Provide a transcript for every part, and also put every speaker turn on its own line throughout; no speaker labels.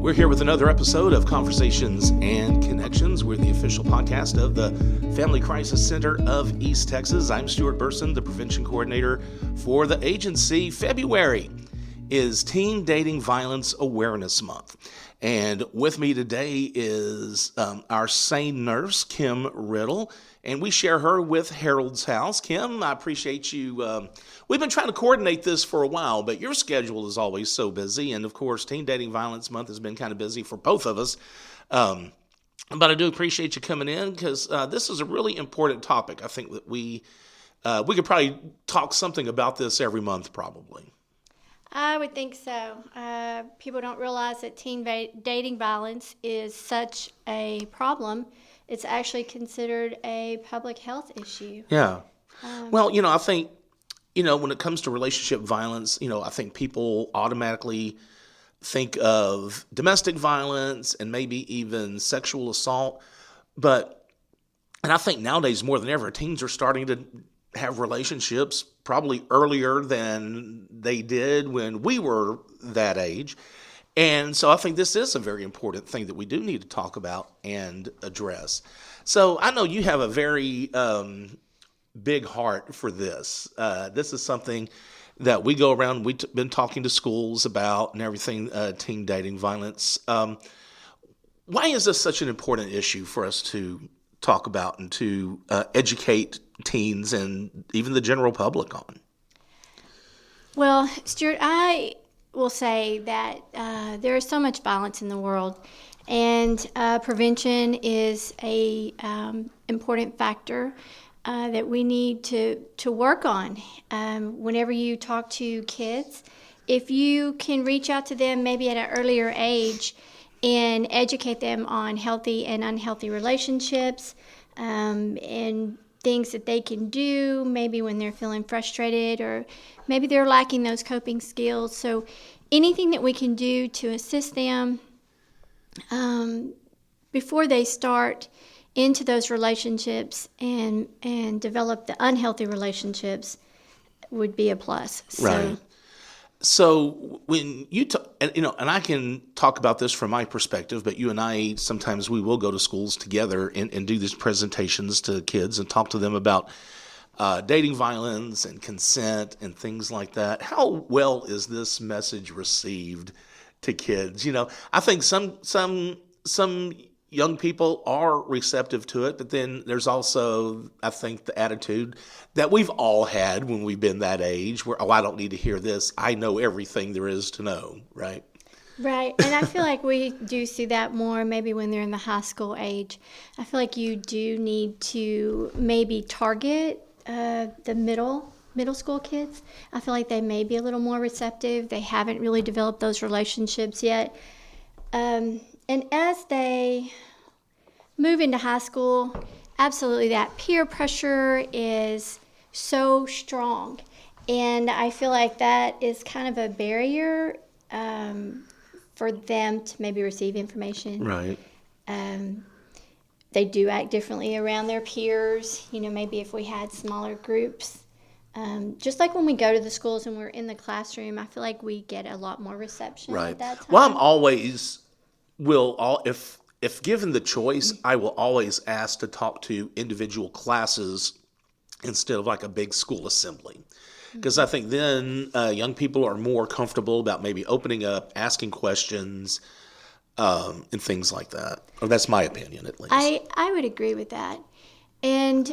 We're here with another episode of Conversations and Connections. We're the official podcast of the Family Crisis Center of East Texas. I'm Stuart Burson, the Prevention Coordinator for the agency. February is Teen Dating Violence Awareness Month. And with me today is our SANE nurse, Kim Riddle, and we share her with Harold's House. Kim, I appreciate you. We've been trying to coordinate this for a while, but your schedule is always so busy. And of course, Teen Dating Violence Month has been kind of busy for both of us. But I do appreciate you coming in because this is a really important topic. I think that we could probably talk something about this every month, probably.
I would think so. People don't realize that teen dating violence is such a problem. It's actually considered a public health issue.
Yeah. Well, I think, when it comes to relationship violence, I think people automatically think of domestic violence and maybe even sexual assault. And I think nowadays more than ever, teens are starting to have relationships probably earlier than they did when we were that age. And so I think this is a very important thing that we do need to talk about and address. So I know you have a very big heart for this. This is something that we go around, we've been talking to schools about and everything, teen dating violence. Why is this such an important issue for us to talk about and to educate teens and even the general public on?
Well, Stuart, I will say that there is so much violence in the world, and prevention is a important factor that we need to work on. Whenever you talk to kids, if you can reach out to them maybe at an earlier age and educate them on healthy and unhealthy relationships, and things that they can do maybe when they're feeling frustrated or maybe they're lacking those coping skills. So anything that we can do to assist them before they start into those relationships and develop the unhealthy relationships would be a plus.
Right. So when you and I can talk about this from my perspective, but you and I, sometimes we will go to schools together and do these presentations to kids and talk to them about dating violence and consent and things like that. How well is this message received to kids? I think some young people are receptive to it, but then there's also, I think, the attitude that we've all had when we've been that age where, I don't need to hear this. I know everything there is to know, right?
Right, and I feel like we do see that more maybe when they're in the high school age. I feel like you do need to maybe target the middle school kids. I feel like they may be a little more receptive. They haven't really developed those relationships yet. And as they move into high school, absolutely that peer pressure is so strong. And I feel like that is kind of a barrier for them to maybe receive information.
Right.
They do act differently around their peers. Maybe if we had smaller groups. Just like when we go to the schools and we're in the classroom, I feel like we get a lot more reception
right.
at that time.
Well, I'm always if given the choice, I will always ask to talk to individual classes instead of like a big school assembly. Because I think then young people are more comfortable about maybe opening up, asking questions, and things like that. Or that's my opinion, at least.
I would agree with that. And,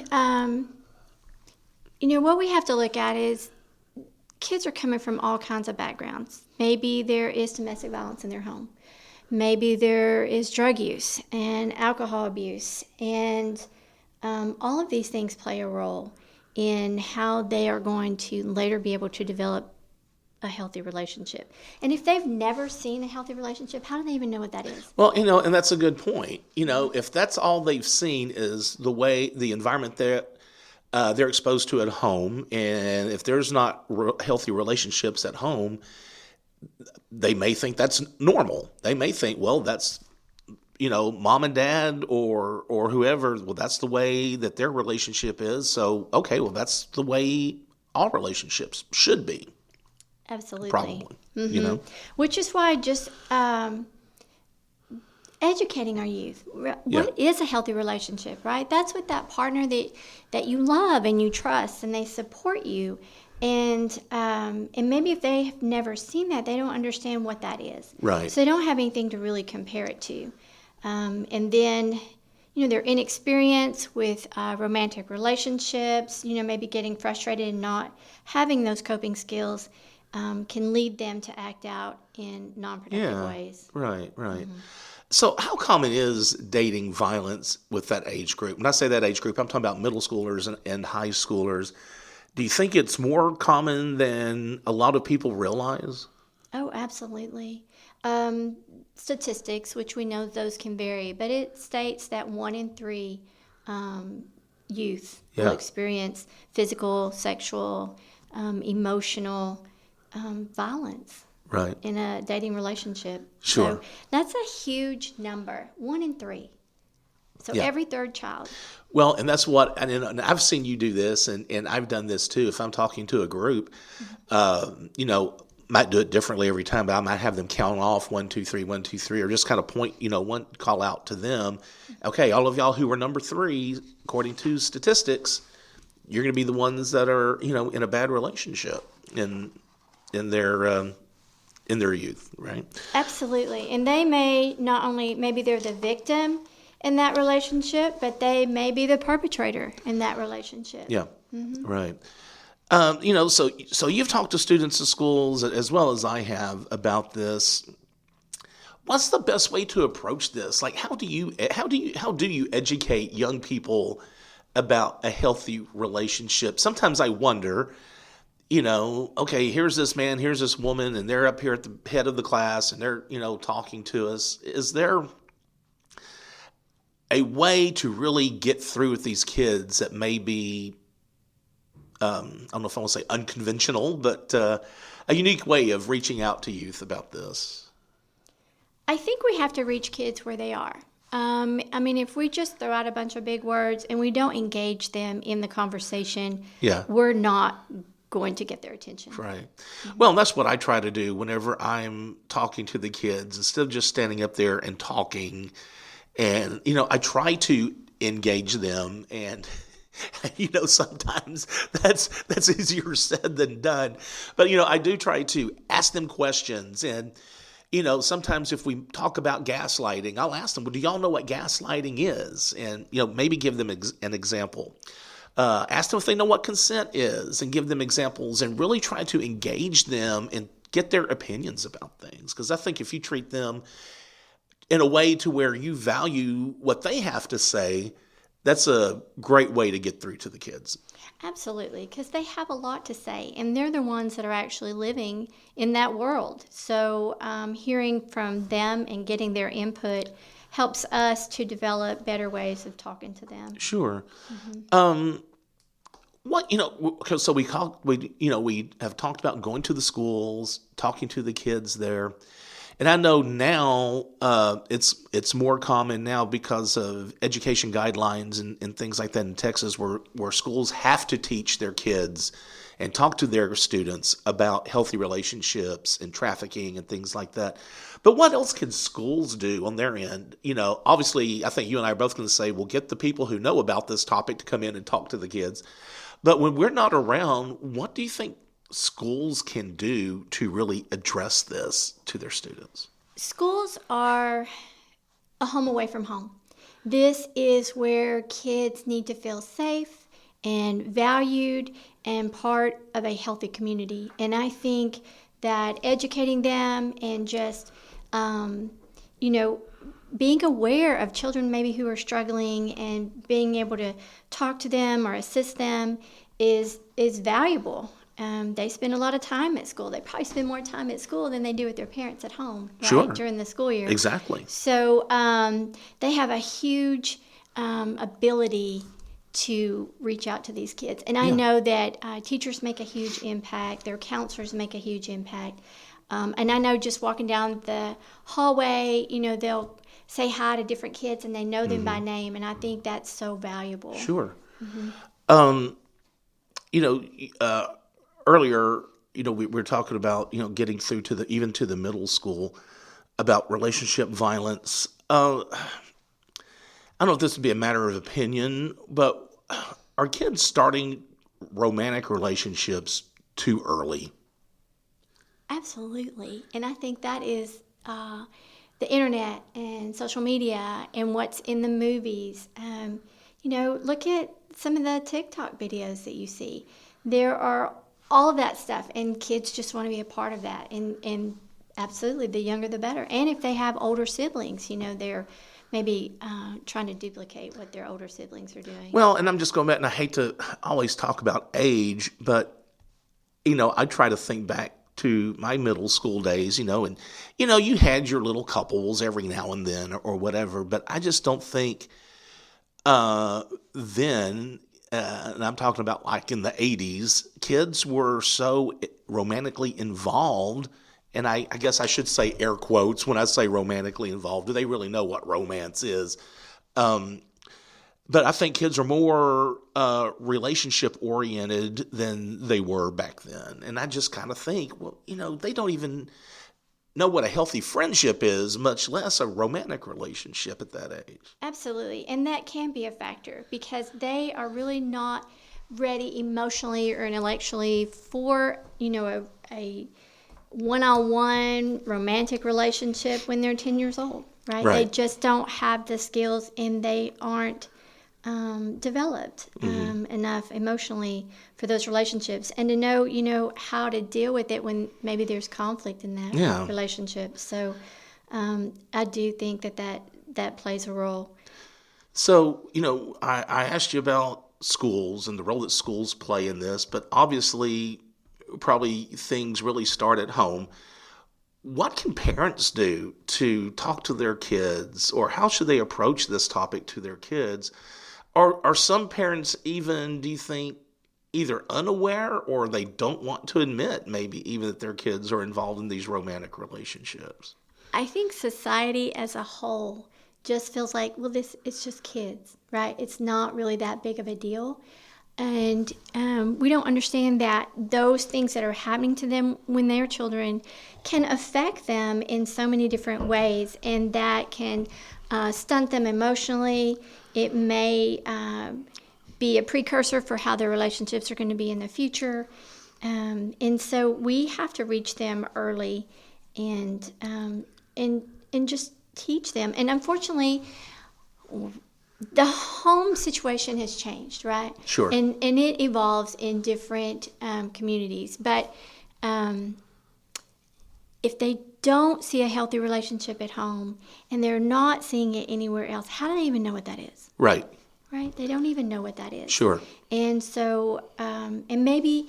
what we have to look at is kids are coming from all kinds of backgrounds. Maybe there is domestic violence in their home. Maybe there is drug use and alcohol abuse. And all of these things play a role in how they are going to later be able to develop a healthy relationship. And if they've never seen a healthy relationship, how do they even know what that is?
Well, and that's a good point. If that's all they've seen is the environment that they're exposed to at home, and if there's not healthy relationships at home, they may think that's normal. They may think, well, that's mom and dad or whoever, well, that's the way that their relationship is. So, okay, well, that's the way all relationships should be.
Absolutely.
Probably,
Which is why just educating our youth.
Yeah.
What is a healthy relationship, right? That's with that partner that you love and you trust and they support you. And maybe if they have never seen that, they don't understand what that is.
Right.
So they don't have anything to really compare it to. And then, their inexperience with romantic relationships, maybe getting frustrated and not having those coping skills can lead them to act out in non-productive ways.
Right. So how common is dating violence with that age group? When I say that age group, I'm talking about middle schoolers and high schoolers. Do you think it's more common than a lot of people realize?
Oh, absolutely. Statistics, which we know those can vary, but it states that 1 in 3 youth will experience physical, sexual, emotional violence.
Right.
In a dating relationship.
Sure.
So that's a huge number, 1 in 3. So every third child.
Well, and that's what, and I've seen you do this, and I've done this too. If I'm talking to a group, might do it differently every time, but I might have them count off 1, 2, 3, 1, 2, 3, or just kind of point, one call out to them. Okay, all of y'all who are number 3, according to statistics, you're going to be the ones that are, in a bad relationship in their youth, right?
Absolutely. And they may not only, maybe they're the victim in that relationship, but they may be the perpetrator in that relationship.
Yeah, right. So you've talked to students in schools as well as I have about this. What's the best way to approach this? Like, how do you educate young people about a healthy relationship? Sometimes I wonder, okay, here's this man, here's this woman, and they're up here at the head of the class, and they're, talking to us. Is there a way to really get through with these kids that may be, I don't know if I want to say unconventional, but a unique way of reaching out to youth about this?
I think we have to reach kids where they are. If we just throw out a bunch of big words and we don't engage them in the conversation, we're not going to get their attention.
Right. Well, that's what I try to do whenever I'm talking to the kids. Instead of just standing up there and talking, and, I try to engage them, and sometimes that's easier said than done. But, I do try to ask them questions. And, sometimes if we talk about gaslighting, I'll ask them, well, do y'all know what gaslighting is? And, maybe give them an example. Ask them if they know what consent is and give them examples, and really try to engage them and get their opinions about things. Because I think if you treat them in a way to where you value what they have to say, that's a great way to get through to the kids.
Absolutely, because they have a lot to say, and they're the ones that are actually living in that world. So hearing from them and getting their input helps us to develop better ways of talking to them.
Sure. So we have talked about going to the schools, talking to the kids there. And I know now it's more common now because of education guidelines and things like that in Texas, where schools have to teach their kids and talk to their students about healthy relationships and trafficking and things like that. But what else can schools do on their end? Obviously, I think you and I are both going to say, we'll get the people who know about this topic to come in and talk to the kids. But when we're not around, what do you think schools can do to really address this to their students?
Schools are a home away from home. This is where kids need to feel safe and valued and part of a healthy community. And I think that educating them and just, being aware of children maybe who are struggling and being able to talk to them or assist them is valuable. They spend a lot of time at school. They probably spend more time at school than they do with their parents at home, right?
Sure.
During the school year.
Exactly.
So they have a huge ability to reach out to these kids. And I know that teachers make a huge impact. Their counselors make a huge impact. And I know just walking down the hallway, they'll say hi to different kids and they know them by name. And I think that's so valuable.
Sure. Earlier, we were talking about, getting through to the middle school about relationship violence. I don't know if this would be a matter of opinion, but are kids starting romantic relationships too early?
Absolutely. And I think that is the internet and social media and what's in the movies. Look at some of the TikTok videos that you see. There are all of that stuff, and kids just want to be a part of that. And absolutely, the younger the better. And if they have older siblings, they're maybe trying to duplicate what their older siblings are doing.
Well, and I'm just going back, and I hate to always talk about age, but, I try to think back to my middle school days, and, you had your little couples every now and then or whatever, but I just don't think then, and I'm talking about like in the 80s, kids were so romantically involved. And I guess I should say air quotes when I say romantically involved. Do they really know what romance is? But I think kids are more relationship oriented than they were back then. And I just kind of think, well, they don't even know what a healthy friendship is, much less a romantic relationship at that age.
Absolutely. And that can be a factor because they are really not ready emotionally or intellectually for, a one-on-one romantic relationship when they're 10 years old, right? They just don't have the skills and they aren't developed enough emotionally for those relationships and to know, how to deal with it when maybe there's conflict in that relationship. So I do think that plays a role.
So, I asked you about schools and the role that schools play in this, but obviously probably things really start at home. What can parents do to talk to their kids, or how should they approach this topic to their kids? Are some parents even, do you think, either unaware or they don't want to admit maybe even that their kids are involved in these romantic relationships?
I think society as a whole just feels like, well, it's just kids, right? It's not really that big of a deal. And we don't understand that those things that are happening to them when they're children can affect them in so many different ways, and that can stunt them emotionally. It may be a precursor for how their relationships are going to be in the future. And so we have to reach them early and just teach them. And unfortunately, the home situation has changed, right?
Sure.
And it evolves in different communities. But if they don't see a healthy relationship at home and they're not seeing it anywhere else, how do they even know what that is?
Right.
Right? They don't even know what that is.
Sure.
And so, and maybe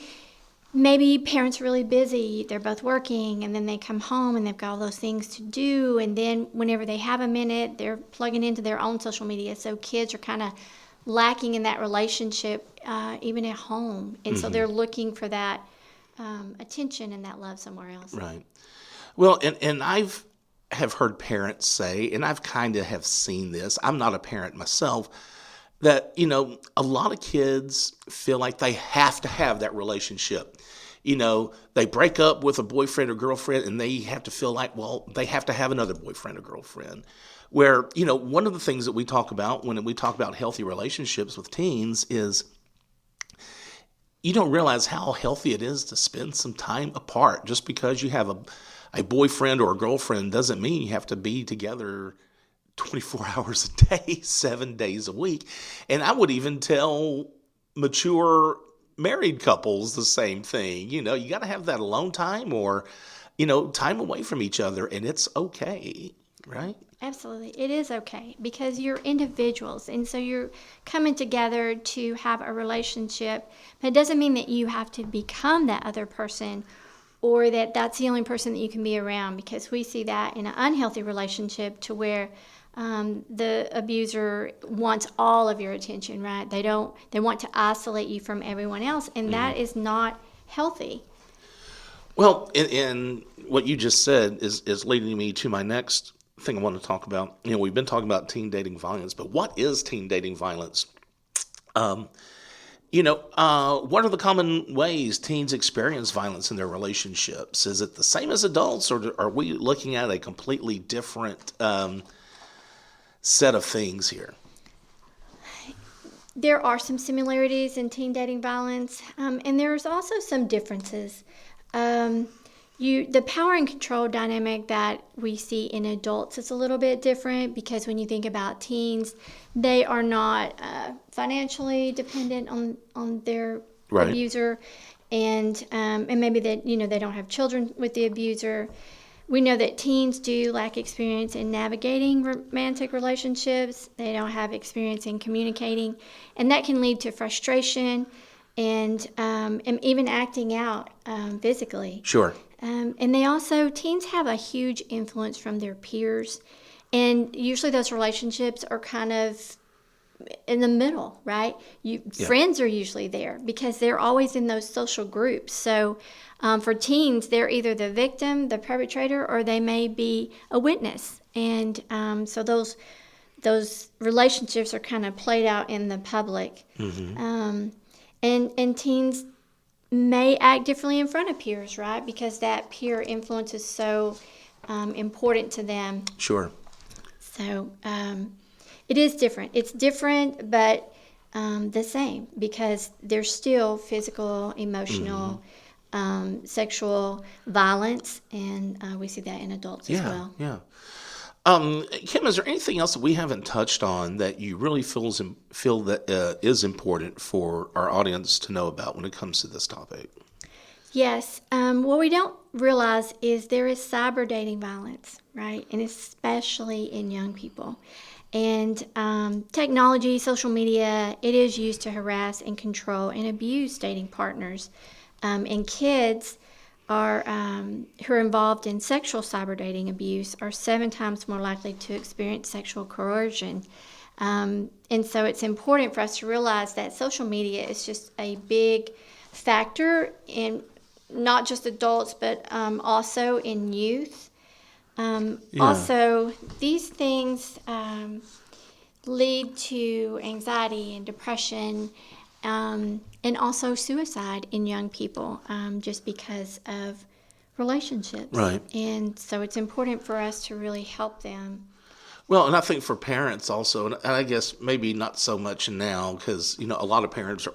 parents are really busy, they're both working, and then they come home and they've got all those things to do, and then whenever they have a minute, they're plugging into their own social media, so kids are kind of lacking in that relationship even at home, and so they're looking for that attention and that love somewhere else.
Right. Well, and have heard parents say, and I've kind of have seen this, I'm not a parent myself, that, a lot of kids feel like they have to have that relationship. They break up with a boyfriend or girlfriend and they have to feel like, well, they have to have another boyfriend or girlfriend. Where, one of the things that we talk about when we talk about healthy relationships with teens is you don't realize how healthy it is to spend some time apart. Just because you have a boyfriend or a girlfriend doesn't mean you have to be together 24 hours a day, 7 days a week. And I would even tell mature married couples the same thing. You got to have that alone time or, time away from each other, and it's okay, right?
Absolutely. It is okay because you're individuals, and so you're coming together to have a relationship, but it doesn't mean that you have to become that other person or that that's the only person that you can be around, because we see that in an unhealthy relationship to where the abuser wants all of your attention, right? They want to isolate you from everyone else, and that is not healthy.
Well, and what you just said is leading me to my next thing I want to talk about. We've been talking about teen dating violence, but what is teen dating violence? What are the common ways teens experience violence in their relationships? Is it the same as adults, or are we looking at a completely different set of things here?
There are some similarities in teen dating violence, and there's also some differences. The power and control dynamic that we see in adults is a little bit different, because when you think about teens, they are not financially dependent on their
Right.
abuser, and maybe they don't have children with the abuser. We know that teens do lack experience in navigating romantic relationships. They don't have experience in communicating, and that can lead to frustration and even acting out physically.
Sure.
And teens have a huge influence from their peers, and usually those relationships are kind of in the middle, right? Friends are usually there because they're always in those social groups. So for teens, they're either the victim, the perpetrator, or they may be a witness. And so those relationships are kind of played out in the public. Mm-hmm. And teens may act differently in front of peers, right? Because that peer influence is so important to them.
Sure.
So it is different. It's different, but the same, because there's still physical, emotional, sexual violence, and we see that in adults as well.
Yeah. Kim, is there anything else that we haven't touched on that you really feel that is important for our audience to know about when it comes to this topic?
Yes. What we don't realize is there is cyber dating violence, right? And especially in young people. And technology, social media, it is used to harass and control and abuse dating partners. And kids who are involved in sexual cyber dating abuse are 7 times more likely to experience sexual coercion. And so it's important for us to realize that social media is just a big factor in not just adults, but also in youth. Also, these things lead to anxiety and depression, and also suicide in young people, just because of relationships.
Right.
And so it's important for us to really help them.
Well, and I think for parents also, and I guess maybe not so much now, because a lot of parents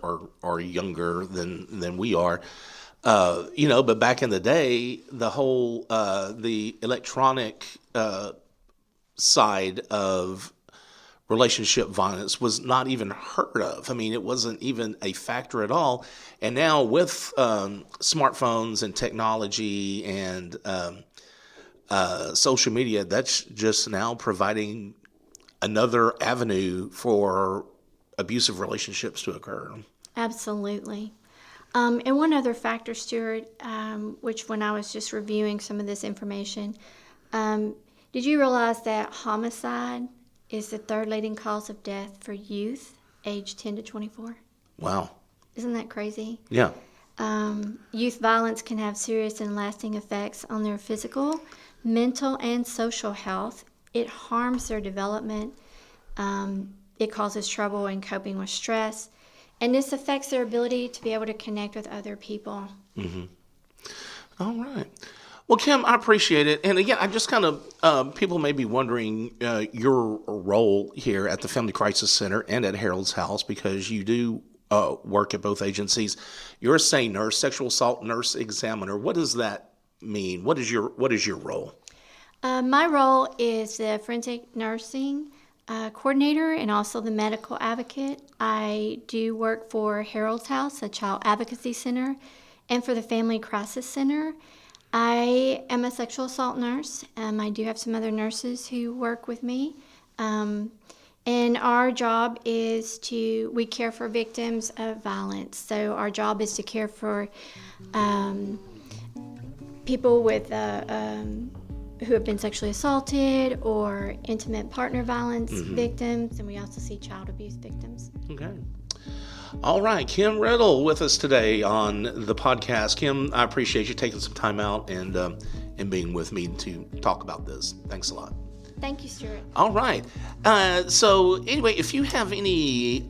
are younger than we are. But back in the day, the whole the electronic side of relationship violence was not even heard of. I mean, it wasn't even a factor at all. And now with smartphones and technology and social media, that's just now providing another avenue for abusive relationships to occur.
Absolutely. And one other factor, Stuart, which when I was just reviewing some of this information, did you realize that homicide is the 3rd leading cause of death for youth aged 10 to 24?
Wow.
Isn't that crazy?
Yeah.
Youth violence can have serious and lasting effects on their physical, mental, and social health. It harms their development. It causes trouble in coping with stress. And this affects their ability to be able to connect with other people.
Mm-hmm. All right. Well, Kim, I appreciate it. And again, I just kind of, people may be wondering your role here at the Family Crisis Center and at Harold's House, because you do work at both agencies. You're a SANE nurse, sexual assault nurse examiner. What does that mean? What is your role?
My role is the forensic nursing coordinator and also the medical advocate. I do work for Harold's House, a child advocacy center, and for the Family Crisis Center. I am a sexual assault nurse. I do have some other nurses who work with me. And our job is we care for victims of violence. So our job is to care for people with who have been sexually assaulted or intimate partner violence victims, and we also see child abuse victims.
Okay. All right, Kim Riddle with us today on the podcast. Kim, I appreciate you taking some time out and being with me to talk about this. Thanks a lot.
Thank you, Stuart.
All right. So anyway, if you have any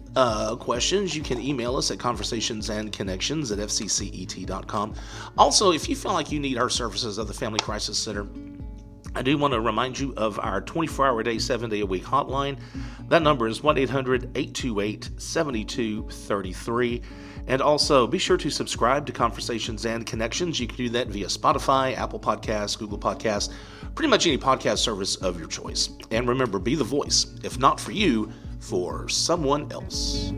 questions, you can email us at conversationsandconnections@fccet.com. Also, if you feel like you need our services at the Family Crisis Center, I do want to remind you of our 24-hour-a-day, 7-day-a-week hotline. That number is 1-800-828-7233. And also, be sure to subscribe to Conversations and Connections. You can do that via Spotify, Apple Podcasts, Google Podcasts, pretty much any podcast service of your choice. And remember, be the voice, if not for you, for someone else.